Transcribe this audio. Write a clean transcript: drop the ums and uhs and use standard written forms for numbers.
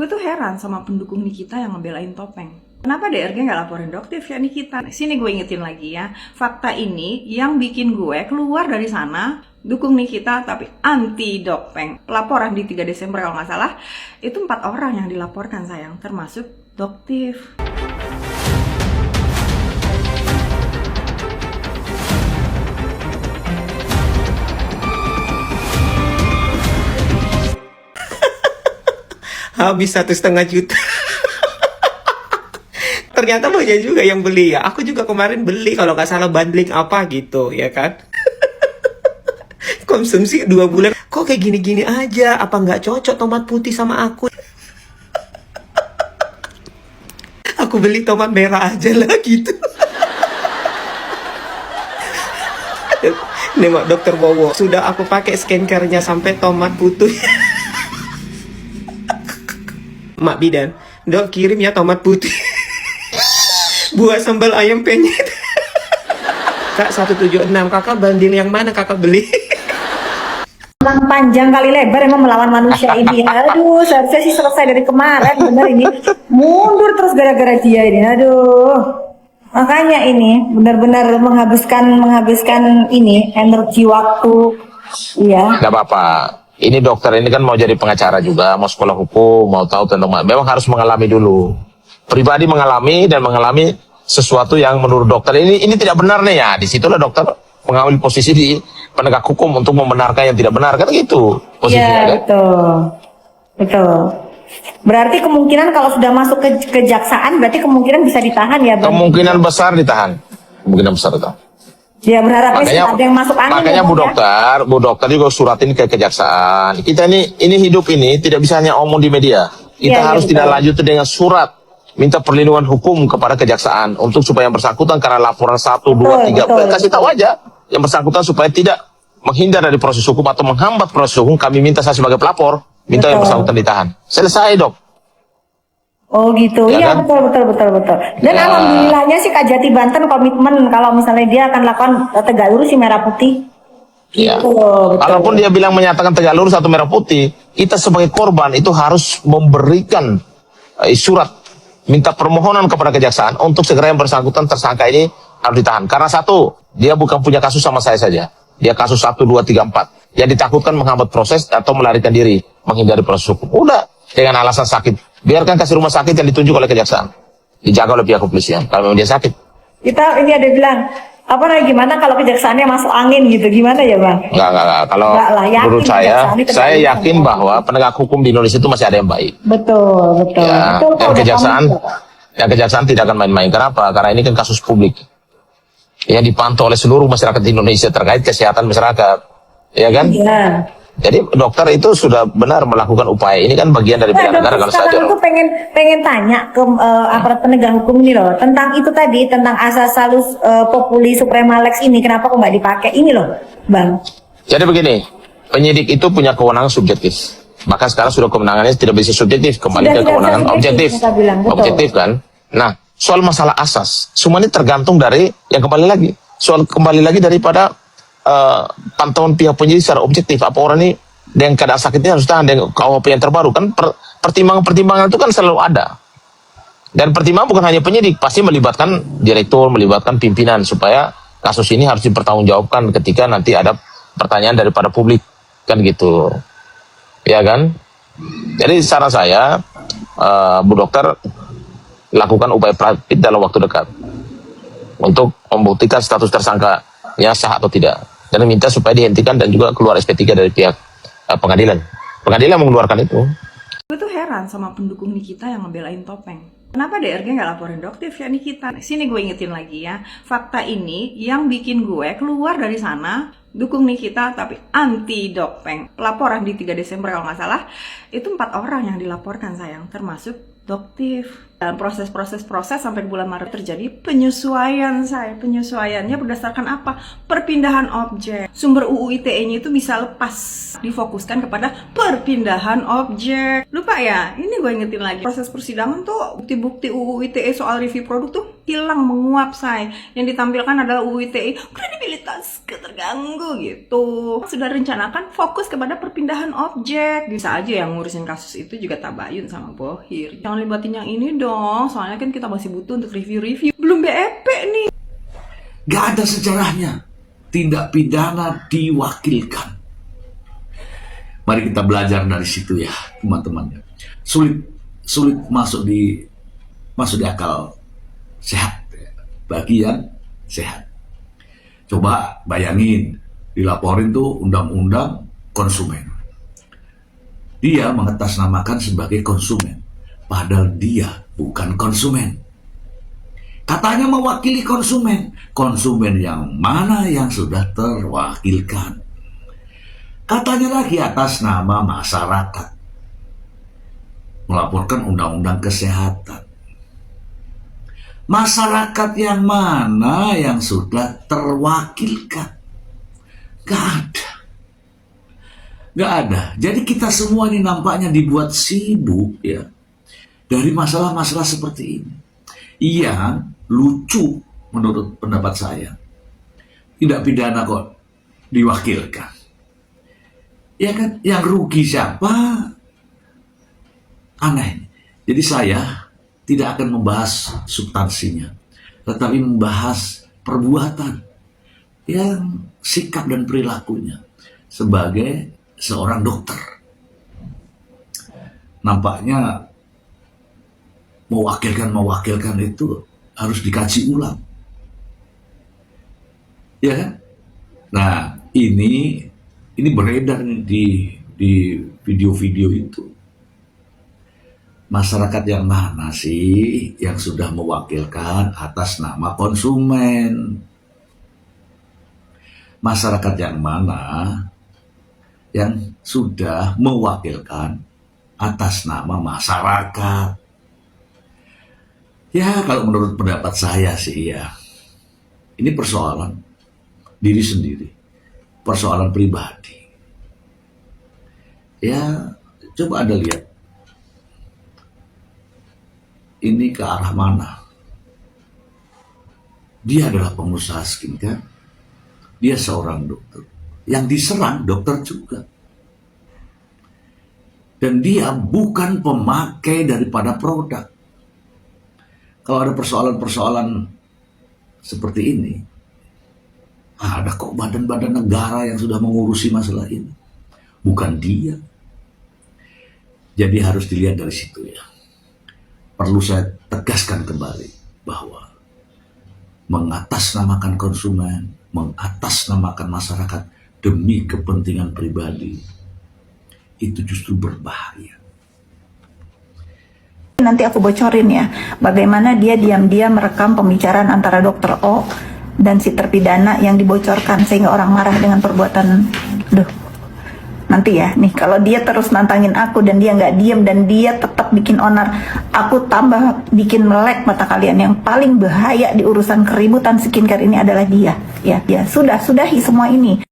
Gue tuh heran sama pendukung Nikita yang ngebelain Topeng. Kenapa DRG nggak laporin Doktif ya Nikita? Sini gue ingetin lagi ya. Fakta ini yang bikin gue keluar dari sana, dukung Nikita tapi anti Topeng. Laporan di 3 Desember kalau nggak salah, itu 4 orang yang dilaporkan sayang, termasuk Doktif. Habis 1,5 juta. Ternyata banyak juga yang beli ya. Aku juga kemarin beli kalau nggak salah bundling apa gitu ya kan. Konsumsi 2 bulan. Kok kayak gini-gini aja? Apa nggak cocok tomat putih sama aku? Aku beli tomat merah aja lah gitu. Nengok dokter Bowo. Sudah aku pakai skincare-nya sampai tomat putih. Mak bidan, dok kirim ya tomat putih. Buat sambal ayam penyet. Kak 176, kakak bandil yang mana kakak beli? Panjang kali lebar emang melawan manusia ini. Aduh, seharusnya sih selesai dari kemarin, bener ini. Mundur terus gara-gara dia ini. Aduh. Makanya ini benar-benar menghabiskan ini energi waktu. Iya. Gak apa-apa. Ini dokter ini kan mau jadi pengacara juga, mau sekolah hukum, mau tahu tentang, memang harus mengalami dulu. Pribadi mengalami dan mengalami sesuatu yang menurut dokter ini tidak benar nih ya. Disitulah dokter mengambil posisi di penegak hukum untuk membenarkan yang tidak benar, kan gitu posisinya. Iya, kan? betul. Berarti kemungkinan kalau sudah masuk ke kejaksaan, berarti kemungkinan bisa ditahan ya, Bang? Kemungkinan besar ditahan. Kemungkinan besar itu. Ya berharapnya sih ada yang masuk angin. Makanya ya, Bu Bang, ya? Dokter juga suratin ke kejaksaan. Kita ini hidup ini tidak bisa hanya omong di media. Kita harus tidak lanjut dengan surat minta perlindungan hukum kepada kejaksaan untuk supaya yang bersangkutan karena laporan 1, 2, 3 kasih tahu aja yang bersangkutan supaya tidak menghindar dari proses hukum atau menghambat proses hukum. Kami minta saya sebagai pelapor minta yang bersangkutan ditahan. Selesai, Dok. Oh gitu, Ya, iya kan? betul. Dan Ya. alhamdulillahnya sih Kajati Banten komitmen kalau misalnya dia akan lakukan tegak lurus si merah putih. Ya. Gitu, betul. Walaupun dia bilang menyatakan tegak lurus atau merah putih, kita sebagai korban itu harus memberikan surat minta permohonan kepada kejaksaan untuk segera yang bersangkutan tersangka ini harus ditahan. Karena satu, dia bukan punya kasus sama saya saja. Dia kasus 1, 2, 3, 4. Yang ditakutkan menghambat proses atau melarikan diri, menghindari proses hukum. Udah, dengan alasan sakit. Biarkan kasih rumah sakit yang ditunjuk oleh kejaksaan. Dijaga oleh pihak kepolisian. Kalau memang dia sakit. Kita ini ada bilang gimana kalau kejaksaannya masuk angin gitu, gimana ya Bang? Enggak. Kalau Enggak lah, yakin menurut saya kejaksaan yakin bahwa penegak hukum di Indonesia itu masih ada yang baik. Betul. Ya, Betul, yang udah kejaksaan tidak akan main-main. Kenapa? Karena ini kan kasus publik. Yang dipantau oleh seluruh masyarakat di Indonesia terkait kesehatan masyarakat. Ya kan? Iya. Jadi dokter itu sudah benar melakukan upaya. Ini kan bagian dari bela negara kalau saja. Aku pengen tanya ke aparat penegak hukum ini loh tentang itu tadi, tentang asas salus populi suprema lex ini, kenapa kok nggak dipakai ini loh, Bang? Jadi begini, penyidik itu punya kewenangan subjektif. Maka sekarang sudah kewenangannya tidak bisa subjektif, kembali ke kewenangan objektif. Objektif kan? Nah, soal masalah asas, semuanya tergantung dari yang kembali lagi. Soal kembali lagi daripada pantauan pihak penyidik secara objektif. Apa orang ini dengan keadaan sakitnya harus tahan dengan KUHP yang terbaru kan? Pertimbangan-pertimbangan itu kan selalu ada. Dan pertimbangan bukan hanya penyidik, pasti melibatkan direktur, melibatkan pimpinan supaya kasus ini harus dipertanggungjawabkan ketika nanti ada pertanyaan daripada publik kan gitu. Ya kan? Jadi saran saya Bu Dokter lakukan upaya praktik dalam waktu dekat untuk membuktikan status tersangka yang sah atau tidak. Dan minta supaya dihentikan dan juga keluar SP3 dari pihak pengadilan. Pengadilan mengeluarkan itu. Gue tuh heran sama pendukung Nikita yang ngebelain Topeng. Kenapa DRG nggak laporin Doktif ya Nikita? Sini gue ingetin lagi ya. Fakta ini yang bikin gue keluar dari sana, dukung Nikita tapi anti Topeng. Laporan di 3 Desember kalau nggak salah, itu 4 orang yang dilaporkan sayang, termasuk produktif. Dalam proses sampai bulan Maret terjadi penyesuaian saya. Penyesuaiannya berdasarkan apa? Perpindahan objek. Sumber UU ITE-nya itu bisa lepas, difokuskan kepada perpindahan objek. Lupa ya? Ini gue ingetin lagi. Proses persidangan tuh bukti-bukti UU ITE soal review produk tuh hilang, menguap, say. Yang ditampilkan adalah UU ITE, kredibilitas terganggu gitu. Sudah rencanakan fokus kepada perpindahan objek. Bisa aja yang ngurusin kasus itu juga tabayun sama Bohir. Jangan libatin yang ini dong, soalnya kan kita masih butuh untuk review-review. Belum BEP nih. Gak ada sejarahnya tindak pidana diwakilkan. Mari kita belajar dari situ ya, teman-teman. Sulit masuk di akal sehat bagi yang sehat. Coba bayangin, dilaporin tuh undang-undang konsumen. Dia mengatasnamakan sebagai konsumen, padahal dia bukan konsumen. Katanya mewakili konsumen. Konsumen yang mana yang sudah terwakilkan? Katanya lagi atas nama masyarakat. Melaporkan undang-undang kesehatan. Masyarakat yang mana yang sudah terwakilkan? Gak ada. Gak ada. Jadi kita semua ini nampaknya dibuat sibuk ya dari masalah-masalah seperti ini. Yang lucu menurut pendapat saya. Tidak pidana kok diwakilkan. Ya kan? Yang rugi siapa? Aneh. Jadi saya tidak akan membahas substansinya, tetapi membahas perbuatan yang sikap dan perilakunya sebagai seorang dokter. Nampaknya mewakilkan itu harus dikaji ulang. Ya kan? Nah, ini beredar di video-video itu. Masyarakat yang mana sih yang sudah mewakilkan atas nama konsumen? Masyarakat yang mana yang sudah mewakilkan atas nama masyarakat? Ya, kalau menurut pendapat saya sih ya, ini persoalan diri sendiri, persoalan pribadi. Ya, coba Anda lihat. Ini ke arah mana? Dia adalah pengusaha skincare. Dia seorang dokter. Yang diserang dokter juga. Dan dia bukan pemakai daripada produk. Kalau ada persoalan-persoalan seperti ini, ada kok badan-badan negara yang sudah mengurusi masalah ini. Bukan dia. Jadi harus dilihat dari situ ya. Perlu saya tegaskan kembali bahwa mengatasnamakan konsumen, mengatasnamakan masyarakat demi kepentingan pribadi, itu justru berbahaya. Nanti aku bocorin ya, bagaimana dia diam-diam merekam pembicaraan antara Dr. O dan si terpidana yang dibocorkan sehingga orang marah dengan perbuatan. Nanti ya, nih kalau dia terus nantangin aku dan dia nggak diem dan dia tetap bikin onar, aku tambah bikin melek mata kalian. Yang paling bahaya di urusan keributan skincare ini adalah dia. Ya, sudahi semua ini.